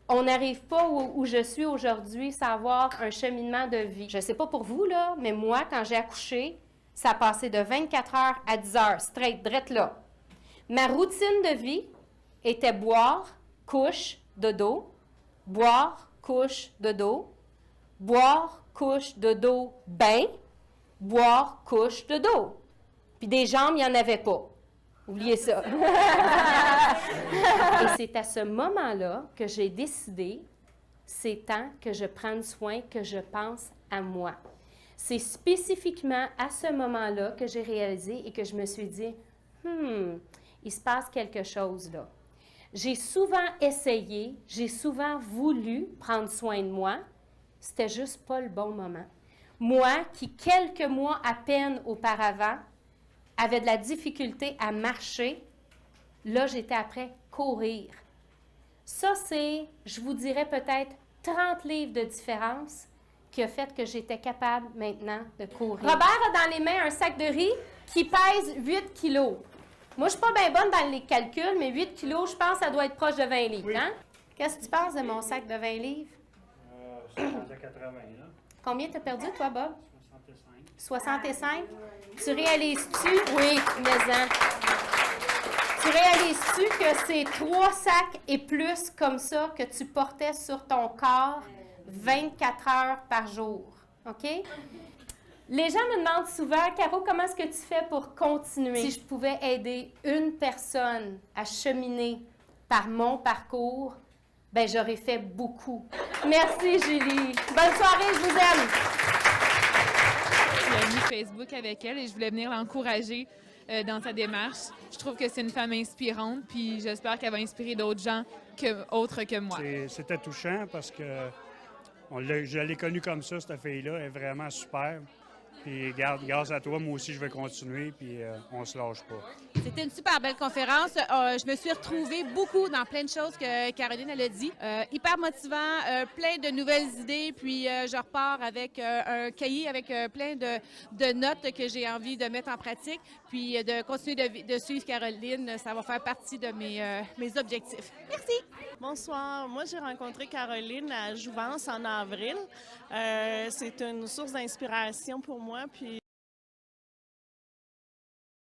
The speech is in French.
on n'arrive pas où je suis aujourd'hui sans avoir un cheminement de vie. Je ne sais pas pour vous, là, mais moi, quand j'ai accouché, ça a passé de 24 heures à 10 heures, straight, drette là. Ma routine de vie était boire, couche, dodo, boire, couche, dodo, boire, couche, dodo, bain, boire, couche, dodo. Puis des jambes, il n'y en avait pas. Oubliez ça. Et c'est à ce moment-là que j'ai décidé, c'est temps que je prenne soin, que je pense à moi. C'est spécifiquement à ce moment-là que j'ai réalisé et que je me suis dit, il se passe quelque chose là. J'ai souvent essayé, j'ai souvent voulu prendre soin de moi, c'était juste pas le bon moment. Moi, qui quelques mois à peine auparavant, avait de la difficulté à marcher, là, j'étais après courir. Ça, c'est, je vous dirais peut-être 30 livres de différence qui a fait que j'étais capable maintenant de courir. Robert a dans les mains un sac de riz qui pèse 8 kilos. Moi, je ne suis pas bien bonne dans les calculs, mais 8 kilos, je pense que ça doit être proche de 20 livres. Oui. Hein? Qu'est-ce que tu penses de mon sac de 20 livres? Ça rentre à 80, là. Combien tu as perdu, toi, Bob? 65. 65? Tu réalises-tu? Oui, mais tu réalises-tu que c'est 3 sacs et plus comme ça que tu portais sur ton corps 24 heures par jour? OK? Les gens me demandent souvent, Caro, comment est-ce que tu fais pour continuer? Si je pouvais aider une personne à cheminer par mon parcours, ben j'aurais fait beaucoup. Merci, Julie. Bonne soirée, je vous aime. J'ai mis Facebook avec elle et je voulais venir l'encourager dans sa démarche. Je trouve que c'est une femme inspirante, puis j'espère qu'elle va inspirer d'autres gens autres que moi. C'était touchant parce que je l'ai connue comme ça, cette fille-là. Elle est vraiment super. Puis grâce à toi, moi aussi, je vais continuer, puis on se lâche pas. C'était une super belle conférence. Je me suis retrouvée beaucoup dans plein de choses que Caroline elle a dit. Hyper motivant, plein de nouvelles idées, puis je repars avec un cahier avec plein de notes que j'ai envie de mettre en pratique, puis de continuer de suivre Caroline. Ça va faire partie de mes objectifs. Merci! Bonsoir. Moi, j'ai rencontré Caroline à Jouvence en avril. C'est une source d'inspiration pour moi. Puis